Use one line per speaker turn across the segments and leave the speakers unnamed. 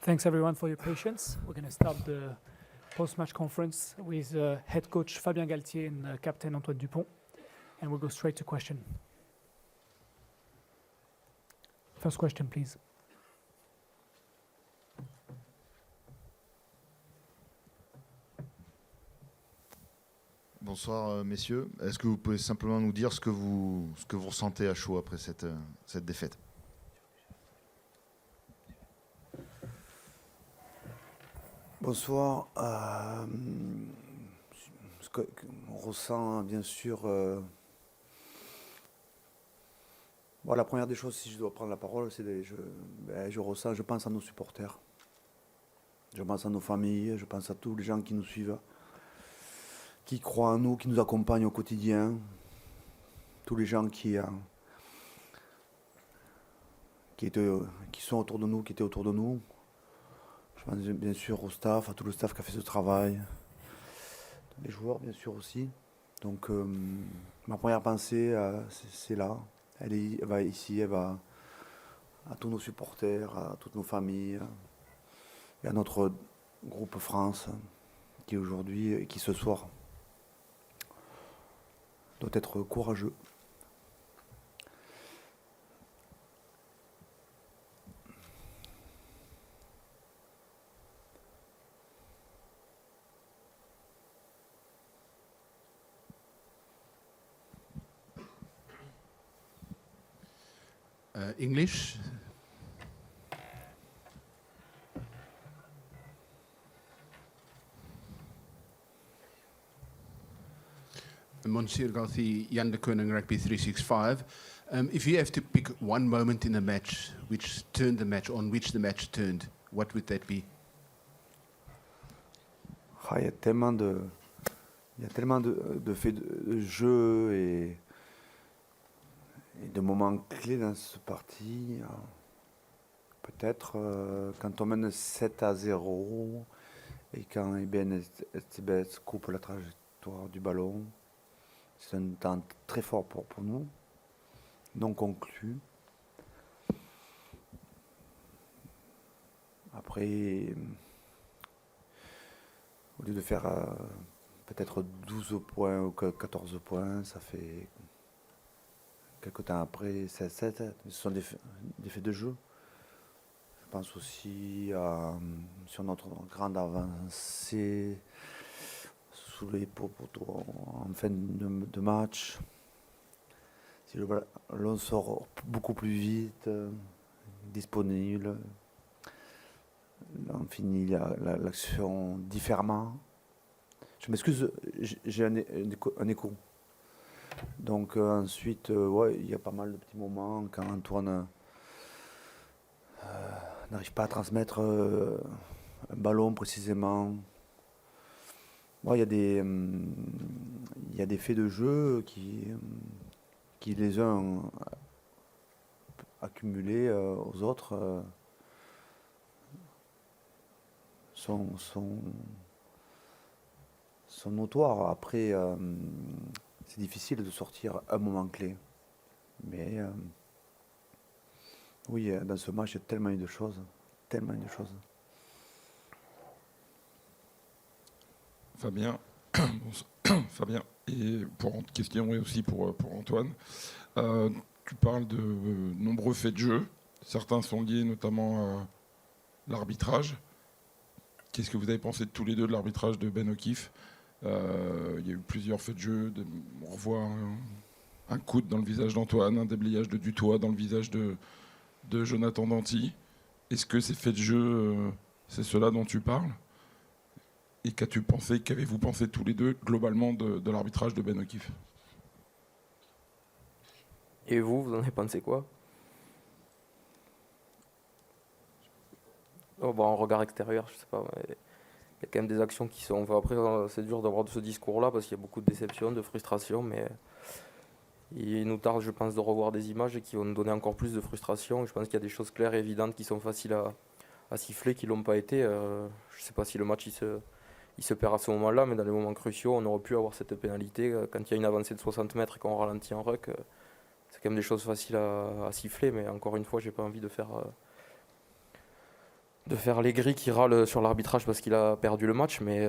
Thanks everyone for your patience. We're going to start the post-match conference with head coach Fabien Galtier and captain Antoine Dupont, and we'll go straight to question. First question, please.
Bonsoir messieurs. Est-ce que vous pouvez simplement nous dire ce que vous ressentez à chaud après cette défaite?
Bonsoir. Ce qu'on ressent, bien sûr. La première des choses, si je dois prendre la parole, c'est je pense à nos supporters. Je pense à nos familles, je pense à tous les gens qui nous suivent, qui croient en nous, qui nous accompagnent au quotidien. Tous les gens qui sont autour de nous, qui étaient autour de nous. Je pense bien sûr au staff, à tout le staff qui a fait ce travail, les joueurs bien sûr aussi. Donc ma première pensée, c'est là. Elle va ici, elle va à tous nos supporters, à toutes nos familles et à notre groupe France qui aujourd'hui et qui ce soir doit être courageux.
English. Monsieur Galtier, Jan de Koning, Rugby 365. If you have to pick one moment in a match which turned the match, on which the match turned, what would that be?
Il y a tellement de faits de jeu et de moments clés dans ce parti. Peut-être quand on mène 7-0 et quand Eben Estebes coupe la trajectoire du ballon. C'est un temps très fort pour nous, non conclu. Après, au lieu de faire peut-être 12 points ou 14 points, ça fait quelques temps après 7-7. Ce sont des faits de jeu. Je pense aussi sur notre grande avancée sous les poteaux en fin de match. Si le ballon sort beaucoup plus vite, disponible, on finit l'action différemment. Je m'excuse, j'ai un écho. Donc ensuite, il y a pas mal de petits moments quand Antoine n'arrive pas à transmettre un ballon précisément. Il y a des faits de jeu qui les uns accumulés aux autres sont notoires. Après, c'est difficile de sortir un moment clé. Mais oui, dans ce match, il y a tellement eu de choses.
Fabien, et pour une question aussi pour Antoine, tu parles de nombreux faits de jeu, certains sont liés notamment à l'arbitrage. Qu'est-ce que vous avez pensé de tous les deux de l'arbitrage de Ben O'Keefe? Il y a eu plusieurs faits de jeu, on revoit un coude dans le visage d'Antoine, un déblayage de Dutoit dans le visage de Jonathan Danty. Est-ce que ces faits de jeu, c'est cela dont tu parles? Et qu'avez-vous pensé tous les deux globalement de l'arbitrage de Ben O'Keefe?
Et vous en avez pensé quoi? En regard extérieur, je sais pas. Il y a quand même des actions qui sont... après, c'est dur d'avoir ce discours-là parce qu'il y a beaucoup de déception, de frustration, mais il nous tarde, je pense, de revoir des images qui vont nous donner encore plus de frustration. Je pense qu'il y a des choses claires et évidentes qui sont faciles à siffler, qui ne l'ont pas été. Je ne sais pas si le match il se perd à ce moment-là, mais dans les moments cruciaux, on aurait pu avoir cette pénalité. Quand il y a une avancée de 60 mètres et qu'on ralentit en ruck, c'est quand même des choses faciles à siffler, mais encore une fois, j'ai pas envie de faire de faire les gris qui râlent sur l'arbitrage parce qu'il a perdu le match, mais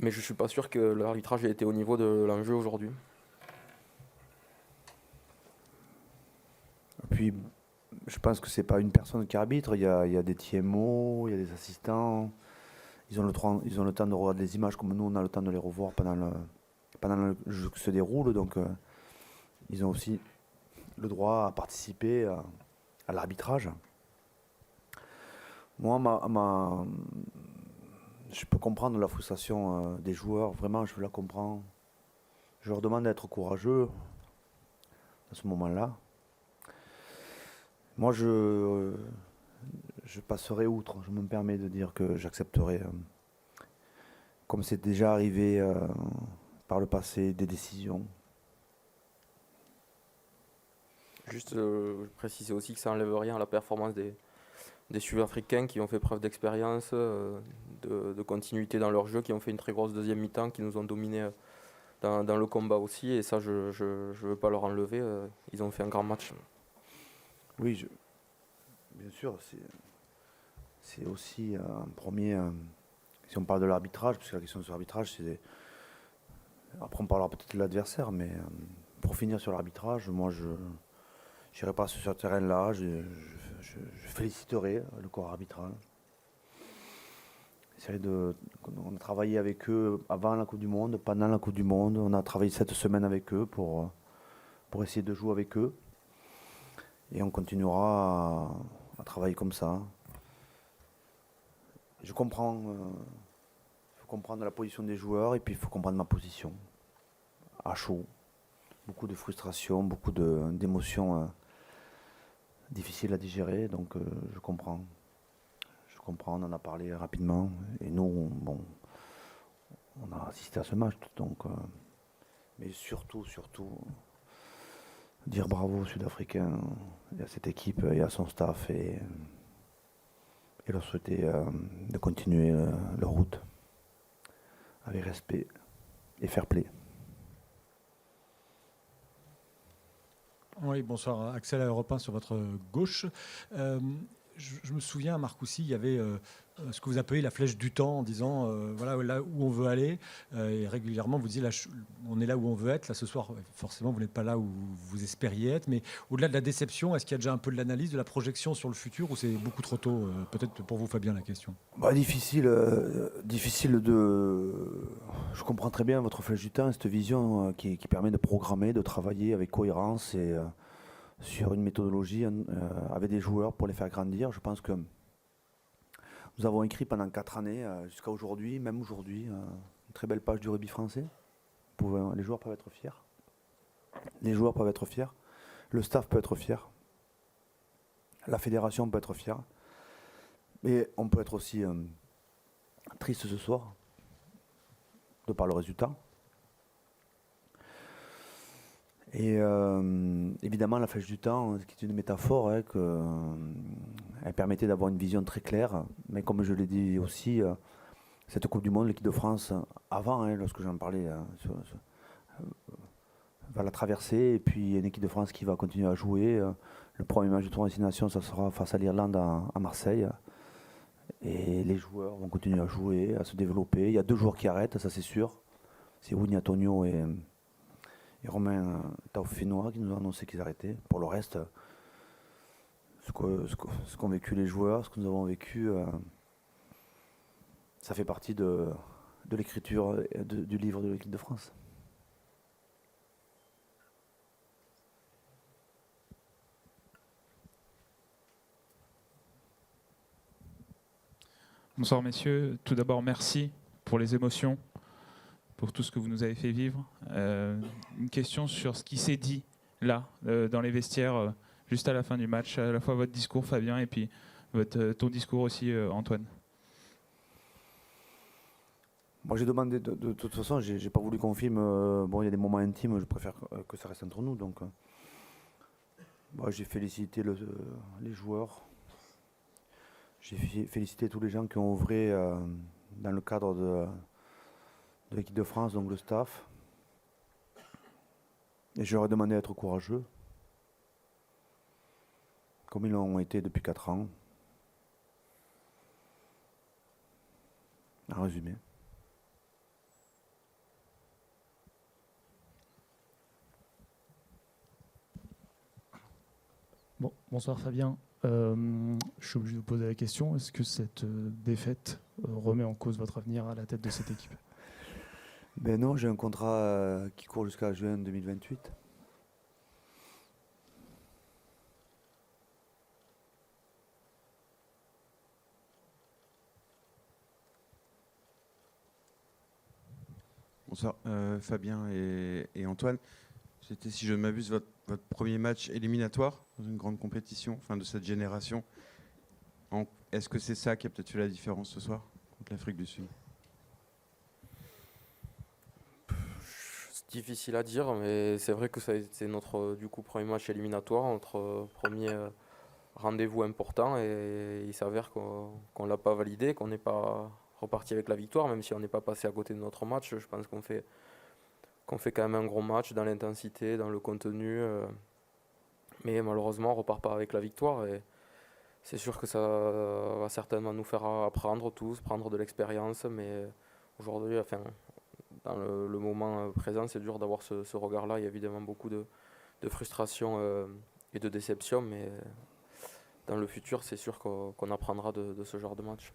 je ne suis pas sûr que l'arbitrage ait été au niveau de l'enjeu aujourd'hui.
Puis, je pense que c'est pas une personne qui arbitre. Il y a des TMO, il y a des assistants. Ils ont le temps de regarder les images comme nous, on a le temps de les revoir pendant le jeu qui se déroule. Donc, ils ont aussi le droit à participer à l'arbitrage. Moi, je peux comprendre la frustration des joueurs. Vraiment, je la comprends. Je leur demande d'être courageux à ce moment-là. Moi, je passerai outre. Je me permets de dire que j'accepterai, comme c'est déjà arrivé par le passé, des décisions.
Juste préciser aussi que ça n'enlève rien à la performance des Sud-Africains qui ont fait preuve d'expérience, de continuité dans leur jeu, qui ont fait une très grosse deuxième mi-temps, qui nous ont dominés dans le combat aussi. Et ça, je ne veux pas leur enlever. Ils ont fait un grand match.
Oui, bien sûr, c'est aussi un premier. Si on parle de l'arbitrage, parce que la question sur l'arbitrage, c'est. Après, on parlera peut-être de l'adversaire, mais pour finir sur l'arbitrage, moi, je n'irai pas sur ce terrain-là. Je féliciterai le corps arbitral. On a travaillé avec eux avant la Coupe du Monde, pendant la Coupe du Monde. On a travaillé cette semaine avec eux pour essayer de jouer avec eux. Et on continuera à travailler comme ça. Je comprends. Il faut comprendre la position des joueurs et puis il faut comprendre ma position. À chaud. Beaucoup de frustration, beaucoup d'émotions difficiles à digérer. Donc je comprends. On en a parlé rapidement. Et nous, on a assisté à ce match. Donc, mais surtout, dire bravo aux Sud-Africains, et à cette équipe et à son staff et leur souhaiter de continuer leur route avec respect et fair play.
Oui, bonsoir. Axel à Europe 1 sur votre gauche. Je me souviens, Marcoussis, il y avait ce que vous appelez la flèche du temps en disant voilà là où on veut aller. Et régulièrement, vous disiez là, on est là où on veut être. Là, ce soir, forcément, vous n'êtes pas là où vous espériez être. Mais au-delà de la déception, est-ce qu'il y a déjà un peu de l'analyse, de la projection sur le futur ou c'est beaucoup trop tôt peut-être pour vous, Fabien, la question.
Difficile de. Je comprends très bien votre flèche du temps, cette vision qui permet de programmer, de travailler avec cohérence et sur une méthodologie avec des joueurs pour les faire grandir. Je pense que nous avons écrit pendant 4 années, jusqu'à aujourd'hui, même aujourd'hui, une très belle page du rugby français. Les joueurs peuvent être fiers. Les joueurs peuvent être fiers. Le staff peut être fier. La fédération peut être fière. Mais on peut être aussi triste ce soir, de par le résultat. Et évidemment, la flèche du temps, qui est une métaphore, elle permettait d'avoir une vision très claire. Mais comme je l'ai dit aussi, cette Coupe du Monde, l'équipe de France, avant, lorsque j'en parlais, va la traverser. Et puis, il y a une équipe de France qui va continuer à jouer. Le premier match de tournoi Destination, ça sera face à l'Irlande à Marseille. Et les joueurs vont continuer à jouer, à se développer. Il y a 2 joueurs qui arrêtent, ça c'est sûr. C'est Winnie Antonio et Romain Taufinois qui nous ont annoncé qu'ils arrêtaient. Pour le reste, ce qu'ont vécu les joueurs, ce que nous avons vécu, ça fait partie de l'écriture du livre de l'équipe de France.
Bonsoir messieurs, tout d'abord merci pour les émotions, pour tout ce que vous nous avez fait vivre. Une question sur ce qui s'est dit là, dans les vestiaires, juste à la fin du match, à la fois votre discours Fabien et puis ton discours aussi Antoine.
Moi j'ai demandé, de toute façon, j'ai pas voulu qu'on filme, il y a des moments intimes, je préfère que ça reste entre nous. Donc, j'ai félicité les joueurs. J'ai félicité tous les gens qui ont œuvré dans le cadre de l'équipe de France, donc le staff. Et je leur ai demandé d'être courageux, comme ils l'ont été depuis 4 ans. En résumé.
Bon, bonsoir Fabien. Je suis obligé de vous poser la question, est-ce que cette défaite remet en cause votre avenir à la tête de cette équipe?
Ben non, j'ai un contrat qui court jusqu'à juin 2028.
Bonsoir, Fabien et Antoine. C'était, si je ne m'abuse, votre premier match éliminatoire dans une grande compétition, enfin de cette génération. Est-ce que c'est ça qui a peut-être fait la différence ce soir contre l'Afrique du Sud?
C'est difficile à dire, mais c'est vrai que ça a été notre du coup, premier match éliminatoire, notre premier rendez-vous important, et il s'avère qu'on ne l'a pas validé, qu'on n'est pas reparti avec la victoire, même si on n'est pas passé à côté de notre match. Je pense qu'on fait quand même un gros match dans l'intensité, dans le contenu, mais malheureusement on ne repart pas avec la victoire, et c'est sûr que ça va certainement nous faire apprendre tous, prendre de l'expérience, mais aujourd'hui, enfin, dans le moment présent, c'est dur d'avoir ce regard-là. Il y a évidemment beaucoup de frustration et de déception, mais dans le futur, c'est sûr qu'on apprendra de ce genre de match.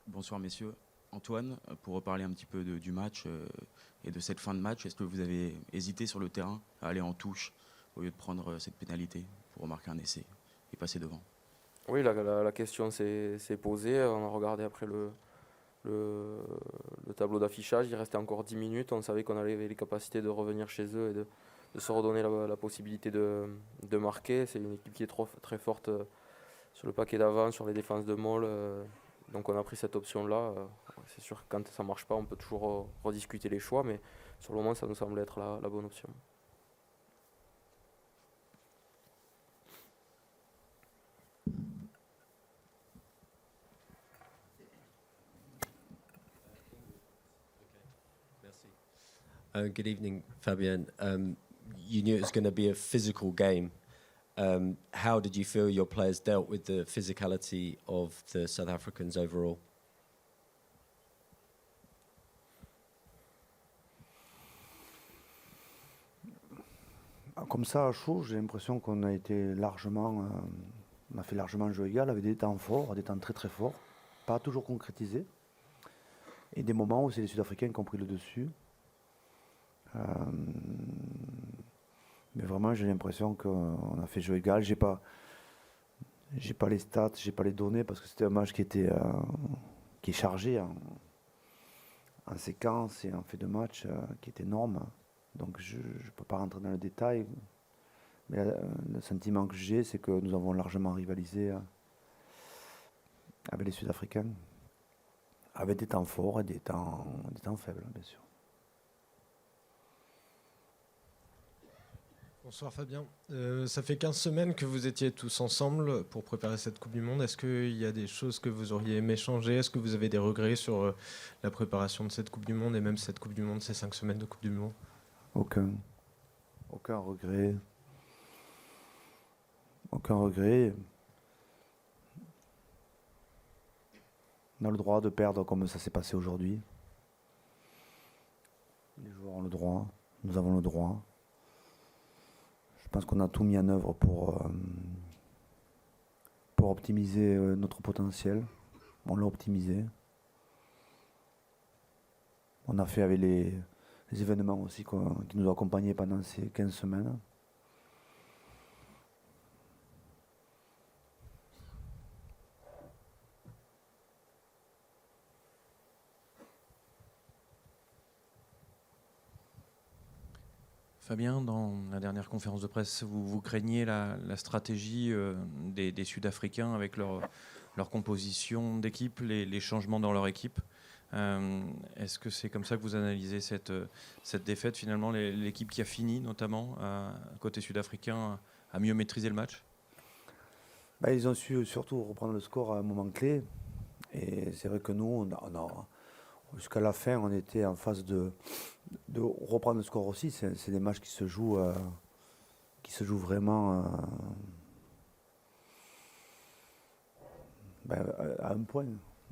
Bonsoir messieurs. Antoine, pour reparler un petit peu du match et de cette fin de match, est-ce que vous avez hésité sur le terrain à aller en touche au lieu de prendre cette pénalité pour marquer un essai et passer devant?
Oui, la question s'est posée. On a regardé après le tableau d'affichage. Il restait encore 10 minutes. On savait qu'on avait les capacités de revenir chez eux et de se redonner la possibilité de marquer. C'est une équipe qui est très forte sur le paquet d'avant, sur les défenses de Moll. Donc on a pris cette option-là. C'est sûr que quand ça ne marche pas, on peut toujours rediscuter les choix, mais sur le moment, ça nous semble être la bonne option.
Good evening, Fabian. You knew it was going to be a physical game. How did you feel your players dealt with the physicality of the South Africans overall?
Comme ça, à chaud, j'ai l'impression qu'on a été largement, on a fait largement jeu égal, avec des temps forts, des temps très très forts, pas toujours concrétisés, et des moments où c'est les Sud-Africains qui ont pris le dessus. Mais vraiment, j'ai l'impression qu'on a fait jeu égal. J'ai pas les stats, j'ai pas les données, parce que c'était un match qui est chargé en séquence et en fait de match qui est énorme. Donc je ne peux pas rentrer dans le détail. Mais le sentiment que j'ai, c'est que nous avons largement rivalisé avec les Sud-Africains, avec des temps forts et des temps faibles, bien sûr.
Bonsoir Fabien. Ça fait 15 semaines que vous étiez tous ensemble pour préparer cette Coupe du Monde. Est-ce qu'il y a des choses que vous auriez aimé changer? Est-ce que vous avez des regrets sur la préparation de cette Coupe du Monde et même cette Coupe du Monde, ces 5 semaines de Coupe du Monde?
Aucun regret. Aucun regret. On a le droit de perdre comme ça s'est passé aujourd'hui. Les joueurs ont le droit. Nous avons le droit. Je pense qu'on a tout mis en œuvre pour optimiser notre potentiel. On l'a optimisé. On a fait avec les événements aussi qui nous ont accompagnés pendant ces 15 semaines.
Fabien, dans la dernière conférence de presse, vous craignez la stratégie des Sud-Africains avec leur composition d'équipe, les changements dans leur équipe. Est-ce que c'est comme ça que vous analysez cette défaite? Finalement, l'équipe qui a fini, notamment, côté sud-africain, a mieux maîtrisé le match?
Ils ont su surtout reprendre le score à un moment clé. Et c'est vrai que nous, jusqu'à la fin, on était en phase de reprendre le score aussi. C'est des matchs qui se jouent vraiment à un point.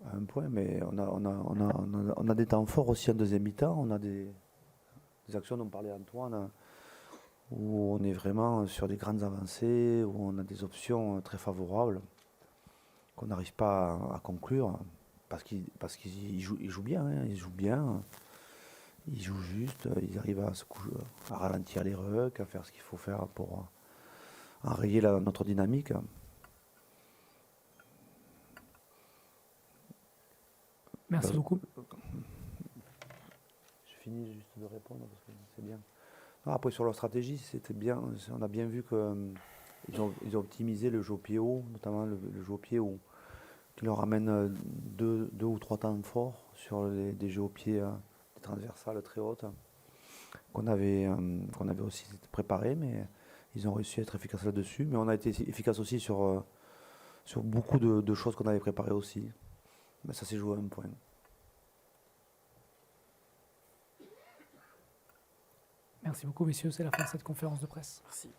Un point, mais on a des temps forts aussi en deuxième mi-temps. On a des actions dont parlait Antoine, où on est vraiment sur des grandes avancées, où on a des options très favorables qu'on n'arrive pas à conclure, parce qu'ils jouent bien, hein, ils jouent bien, ils jouent juste, ils arrivent à ralentir les rucks, à faire ce qu'il faut faire pour enrayer notre dynamique.
Merci beaucoup.
Je finis juste de répondre parce que c'est bien. Non, après sur leur stratégie, c'était bien. On a bien vu qu'ils ont optimisé le jeu au pied haut, notamment le jeu au pied haut, qui leur amène deux ou trois temps forts sur des jeux au pied, des transversales très hautes, qu'on avait aussi préparé, mais ils ont réussi à être efficaces là-dessus. Mais on a été efficace aussi sur beaucoup de choses qu'on avait préparées aussi. Mais ça s'est joué à un point.
Merci beaucoup, messieurs. C'est la fin de cette conférence de presse.
Merci.